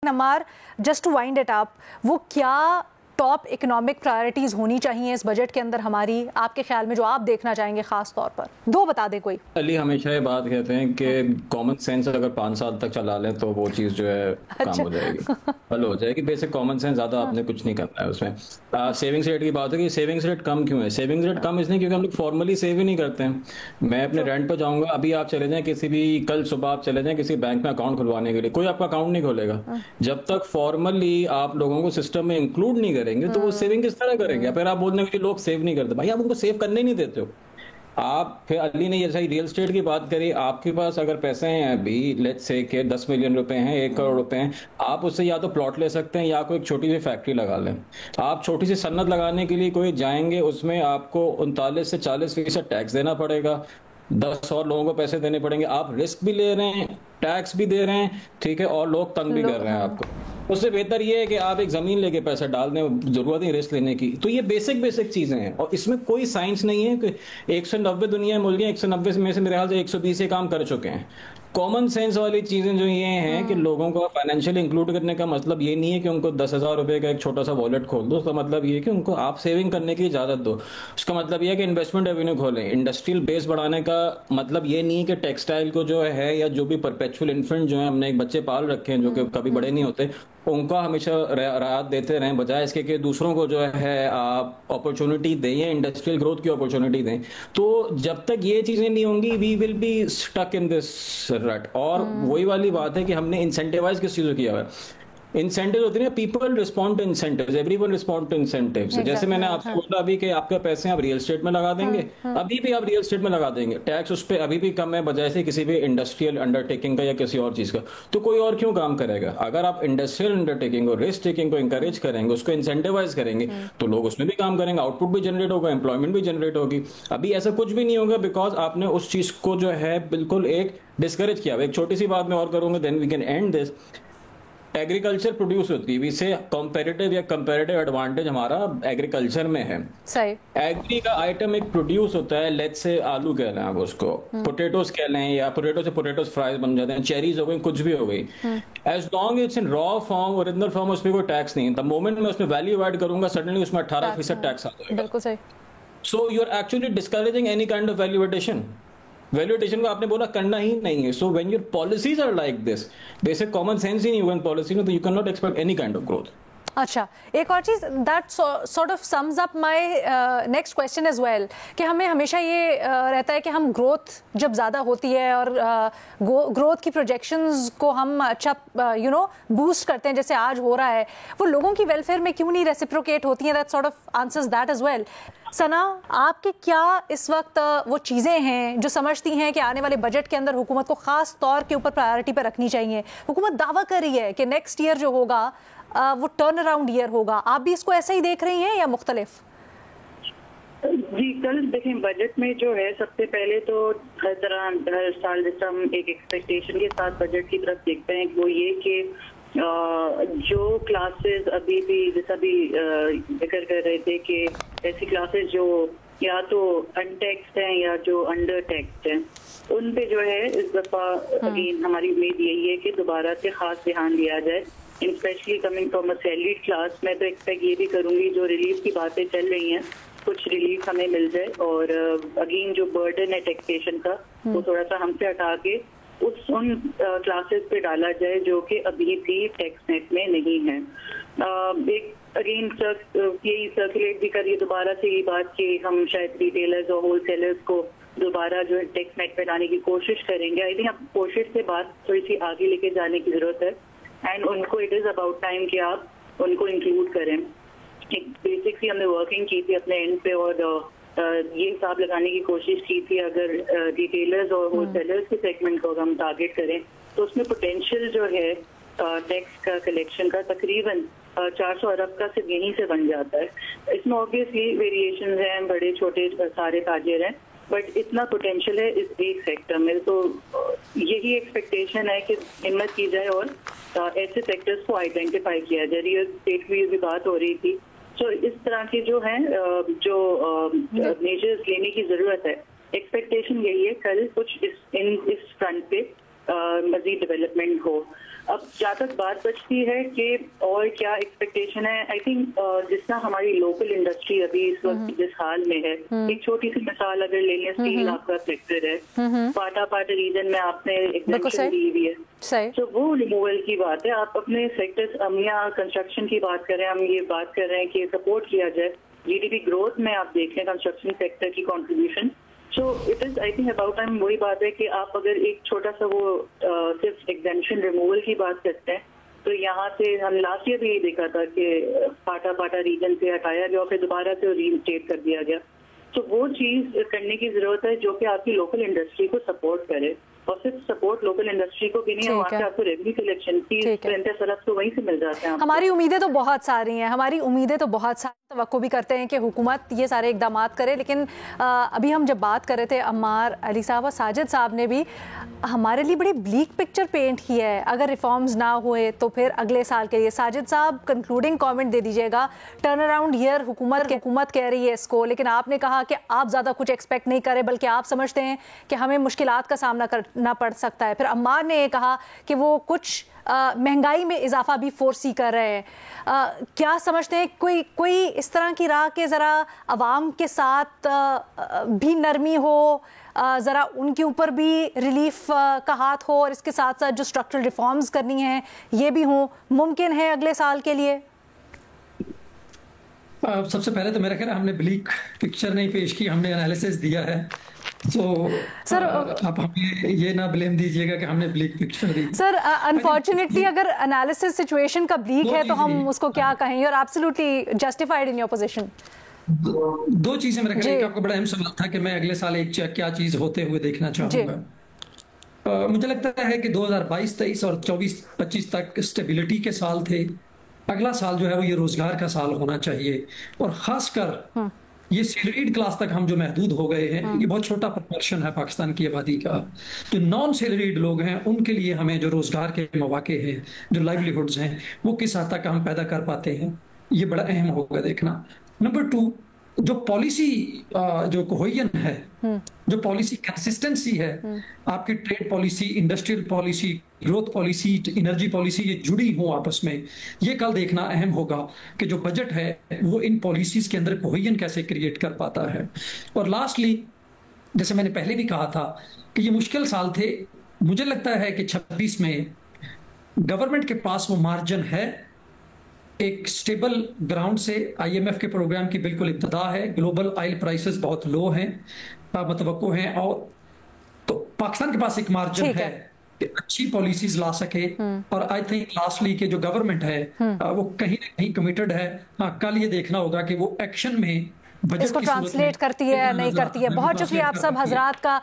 नमार, just to wind it up, वो क्या top economic priorities होनी चाहिए इस बजट के अंदर हमारी, आपके ख्याल में, जो आप देखना चाहेंगे खास तौर पर? दो बता दे कोई। अली हमेशा ये बात कहते हैं कि कॉमन सेंस अगर 5 साल तक चला लें तो वो चीज़ जो है काम अच्छा। हो जाएगी, हल हो जाएगी। बेसिक कॉमन सेंस ज़्यादा आपने कुछ नहीं करना है उसमें। सेविंग्स रेट की बात है कि सेविंग्स रेट कम क्यों है? सेविंग्स रेट कम इसलिए क्योंकि हम लोग फॉर्मली सेव ही नहीं करते हैं। मैं अपने रेंट पर जाऊंगा, अभी आप चले जाएं किसी भी, कल सुबह आप चले जाएं किसी बैंक में अकाउंट खुलवाने के लिए, कोई आपका अकाउंट नहीं खोलेगा जब तक फॉर्मली आप लोगों को सिस्टम में इंक्लूड नहीं करेंगे। तो वो सेविंग किस तरह करेंगे? फिर आप बोल रहे हैं कि लोग सेव नहीं करते, भाई आप उनको सेव करने ही नहीं देते हो। आप फिर अली ने जैसा ही रियल एस्टेट की बात करी, आपके पास अगर पैसे हैं अभी, लेट्स से के 10 मिलियन रुपए हैं, 1 करोड़ रुपए हैं, आप उससे या तो प्लॉट ले सकते हैं या कोई एक छोटी सी फैक्ट्री लगा लें। आप छोटी सी सन्नत लगाने के लिए कोई जाएंगे, उसमें आपको 39 से 40% टैक्स देना पड़ेगा, 10 और लोगों को पैसे देने पड़ेंगे। आप रिस्क भी ले रहे हैं, टैक्स भी दे रहे हैं, ठीक है, और लोग तंग भी कर रहे हैं आपको। उससे बेहतर ये है कि आप एक जमीन लेके पैसा डाल दें, जरूरत नहीं रिस्क लेने की। तो ये बेसिक बेसिक चीजें हैं और इसमें कोई साइंस नहीं है कि 190 दुनिया में मुल्क 190 में से मेरे ख्याल से 120 ये काम कर चुके हैं। कॉमन सेंस वाली चीजें जो ये हैं कि लोगों को फाइनेंशियली इंक्लूड करने का मतलब ये नहीं है कि उनको 10,000 रुपए का एक छोटा सा वॉलेट खोल दो। उसका मतलब ये है कि उनको आप सेविंग करने की इजाजत दो। उसका मतलब ये है कि इन्वेस्टमेंट रेवेन्यू खोलें। इंडस्ट्रियल बेस बढ़ाने का मतलब ये नहीं है कि टेक्सटाइल को जो है या जो भी परपेचुअल इन्फेंट जो है, हमने एक बच्चे पाल रखे हैं जो कि कभी बड़े नहीं होते, उनको हमेशा राहत देते रहें, बजाय इसके कि दूसरों को जो है आप अपॉर्चुनिटी दें या इंडस्ट्रियल ग्रोथ की अपॉर्चुनिटी दें। तो जब तक ये चीजें नहीं होंगी, we will be stuck in this rut. और वही वाली बात है कि हमने इंसेंटिवाइज किस चीज को किया हुआ है। इंसेंटिव होते हैं, people respond to incentives, everyone respond to incentives. जैसे मैंने आपसे बोला अभी कि आपके पैसे आप रियल एस्टेट में लगा देंगे, अभी भी आप रियल एस्टेट में लगा देंगे, टैक्स उस पर अभी भी कम है बजाय से किसी भी इंडस्ट्रियल अंडरटेकिंग का या किसी और चीज का। तो कोई और क्यों काम करेगा? अगर आप इंडस्ट्रियल अंडरटेकिंग और रिस्क टेकिंग को इंकरेज करेंगे, उसको इंसेंटिवाइज करेंगे, तो लोग उसमें भी काम करेंगे, आउटपुट भी जनरेट होगा, एम्प्लॉयमेंट भी जनरेट होगी। अभी ऐसा कुछ भी नहीं होगा बिकॉज आपने उस चीज को जो है बिल्कुल एक डिस्करेज किया। एक छोटी सी बात मैं और करूंगा, then we can end this. Agriculture produce होती है, इससे कंपैरेटिव या कंपैरेटिव एडवांटेज हमारा एग्रीकल्चर में है। सही। एग्री का आइटम एक प्रोड्यूस होता है, लेट्स से आलू कह लें आप उसको, पोटैटोस कह लें, या पोटैटो से पोटैटोस फ्राइज बन जाते हैं, चेरीज हो गई, कुछ भी हो गई। As long it's in raw form, original form, उस पर कोई टैक्स नहीं है। द मोमेंट मैं उसमें वैल्यू ऐड करूंगा, सडनली उसमें 18% टैक्स आ जाएगा। बिल्कुल सही। So you are actually discouraging any kind of value addition. Value addition को आपने बोला करना ही नहीं है। So when your policies are like this, basic common sense ही नहीं हुआ इन पॉलिसी में, तो you can not expect any kind of growth. अच्छा, एक और चीज़ that sort of sums up my next question as well, कि हमें हमेशा ये रहता है कि हम ग्रोथ जब ज़्यादा होती है और ग्रोथ की प्रोजेक्शंस को हम अच्छा बूस्ट करते हैं, जैसे आज हो रहा है, वो लोगों की वेलफेयर में क्यों नहीं रेसिप्रोकेट होती हैं? That sort of answers that as well. Sana, आपके क्या इस वक्त वो चीज़ें हैं जो समझती हैं कि आने वाले बजट के अंदर हुकूमत को खास तौर के ऊपर प्रायोरिटी पर रखनी चाहिए? हुकूमत दावा कर रही है कि नेक्स्ट ईयर जो होगा वो टर्न अराउंड ईयर होगा, आप भी इसको ऐसा ही देख रही हैं या मुख्तलिफ? जी, कल देखें बजट में जो है, सबसे पहले तो हर साल जैसा हम एक एक्सपेक्टेशन के साथ बजट की तरफ देखते हैं, वो ये कि जो क्लासेस अभी भी, जैसा भी जिक्र कर रहे थे कि ऐसी क्लासेस जो या तो अनटैक्स्ड हैं या जो अंडर टैक्स्ड हैं, उन पे जो है इस दफा अगेन हमारी उम्मीद यही है कि दोबारा से खास ध्यान दिया जाए, specially coming from a salaried class. मैं तो एक्सपेक्ट ये भी करूंगी, जो रिलीफ की बातें चल रही हैं, कुछ रिलीफ हमें मिल जाए और अगेन जो बर्डन है टैक्सेशन का, वो थोड़ा सा हमसे हटा के उन क्लासेस पे डाला जाए जो कि अभी भी टैक्स नेट में नहीं है। एक अगेन यही सर्कुलेट भी करिए दोबारा से ये बात कि हम शायद रिटेलर्स और होलसेलर्स को दोबारा जो है टैक्स नेट पे लाने की कोशिश करेंगे। आई थिंक अब कोशिश से बात थोड़ी सी आगे लेके जाने की जरूरत है, एंड उनको इट इज अबाउट टाइम कि आप उनको इंक्लूड करें। बेसिक सी हमने वर्किंग की थी अपने एंड पे और ये हिसाब लगाने की कोशिश की थी, अगर रिटेलर्स और होलसेलर्स के सेगमेंट को अगर हम टारगेट करें तो उसमें पोटेंशियल जो है टैक्स का कलेक्शन का तकरीबन 400 अरब का सिर्फ यहीं से बन जाता है। इसमें ऑब्वियसली वेरिएशन हैं, बड़े छोटे सारे ताजिर हैं, बट इतना पोटेंशियल है इस एक सेक्टर में। तो यही एक्सपेक्टेशन है कि हिम्मत की जाए और ऐसे सेक्टर्स को आइडेंटिफाई किया जाए। रियल एस्टेट की भी बात हो रही थी, तो इस तरह के जो हैं जो मेजर्स लेने की जरूरत है। एक्सपेक्टेशन यही है कल कुछ इस फ्रंट पे मजीद डेवलपमेंट हो। अब जहाँ तक बात बचती है कि और क्या एक्सपेक्टेशन है, आई थिंक जितना हमारी लोकल इंडस्ट्री अभी इस वक्त जिस हाल में है, एक छोटी सी मिसाल अगर ले लें, स्टील आपका सेक्टर है, पाटा पाटा रीजन में आपने एग्जेम्पशन दी हुई है, तो वो रिमूवल की बात है। आप अपने सेक्टर्स, हम यहाँ कंस्ट्रक्शन की बात करें, हम ये बात कर रहे हैं कि सपोर्ट किया जाए, जीडीपी ग्रोथ में आप देख लें कंस्ट्रक्शन सेक्टर की contribution. So it is I think about time, वही बात है कि आप अगर एक छोटा सा वो सिर्फ एग्जेम्पशन रिमूवल की बात करते हैं, तो यहाँ से हम लास्ट ईयर भी यही देखा था कि पाटा पाटा रीजन से हटाया गया और फिर दोबारा से रीइंस्टेट कर दिया गया। तो वो चीज करने की जरूरत है जो कि आपकी लोकल इंडस्ट्री को सपोर्ट करे, और सिर्फ सपोर्ट लोकल इंडस्ट्री को भी नहीं, वहाँ से आपको रेवेन्यू कलेक्शन की सरफ तो वहीं से मिल जाते हैं। हमारी उम्मीदें तो बहुत सारी हैं, हमारी उम्मीदें तो बहुत सारी, तवक्को भी करते हैं कि हुकूमत ये सारे इकदाम करे, लेकिन अभी हम जब बात कर रहे थे, अम्मार अली साहब और साजिद साहब ने भी हमारे लिए बड़ी ब्लीक पिक्चर पेंट की है। अगर रिफॉर्म्स ना हुए तो फिर अगले साल के लिए, साजिद साहब कंक्लूडिंग कमेंट दे दीजिएगा। टर्न अराउंड ईयर हुकूमत कह रही है इसको, लेकिन आपने कहा कि आप ज़्यादा कुछ एक्सपेक्ट नहीं करें, बल्कि आप समझते हैं कि हमें मुश्किलात का सामना करना पड़ सकता है। फिर अम्मार ने ये कहा कि वो कुछ महंगाई में इजाफा भी फोर्सी कर रहे हैं। क्या समझते हैं कोई इस तरह की राह के ज़रा अवाम के साथ भी नरमी हो, ज़रा उनके ऊपर भी रिलीफ का हाथ हो, और इसके साथ साथ जो स्ट्रक्चरल रिफॉर्म्स करनी है ये भी हो, मुमकिन है अगले साल के लिए? सबसे पहले तो मेरा ख्याल है हमने ब्लीक पिक्चर नहीं पेश की, हमने एनालिसिस दिया है। तो सर आप हमें ये ना ब्लेम दीजिएगा कि हमने ब्लीक पिक्चर दी। सर अनफॉर्चुनेटली अगर एनालिसिस सिचुएशन का ब्लीक है तो हम उसको क्या कहें? You are absolutely justified in your position. दो चीजें मेरे ख्याल, आपको बड़ा अहम सवाल था कि मैं अगले साल एक क्या चीज होते हुए देखना चाहूंगा। मुझे लगता है कि 2022, 23 और 24, 25 तक स्टेबिलिटी के साल थे। अगला साल जो है वो ये रोजगार का साल होना चाहिए, और खासकर ये सैलरीड क्लास तक हम जो महदूद हो गए हैं, ये बहुत छोटा प्रोपोर्शन है पाकिस्तान की आबादी का। जो नॉन सैलरीड लोग हैं उनके लिए हमें जो रोजगार के मौके हैं, जो लाइवलीहुड्स हैं, वो किस हद तक हम पैदा कर पाते हैं, ये बड़ा अहम होगा देखना। नंबर 2, जो पॉलिसी जो कोहेजन है, जो पॉलिसी कंसिस्टेंसी है, आपकी trade policy, industrial policy, growth policy, energy policy, ये जुड़ी हो आपस में, ये कल देखना अहम होगा कि जो बजट है वो इन पॉलिसीज के अंदर कोहेजन कैसे क्रिएट कर पाता है। और लास्टली, जैसे मैंने पहले भी कहा था कि ये मुश्किल साल थे, मुझे लगता है कि 26 में गवर्नमेंट के पास वो मार्जिन है, एक स्टेबल ग्राउंड से। IMF के प्रोग्राम की बिल्कुल इब्तिदा है, ग्लोबल ऑयल प्राइसेस बहुत लो हैं, मतवक्को हैं, और तो पाकिस्तान के पास एक मार्जिन है कि अच्छी पॉलिसीज ला सके। और आई थिंक लास्टली के जो गवर्नमेंट है वो कहीं ना कहीं कमिटेड है। कल ये देखना होगा कि वो एक्शन में इसको ट्रांसलेट करती है या नहीं करती है। बहुत शुक्रिया आप सब हजरात का।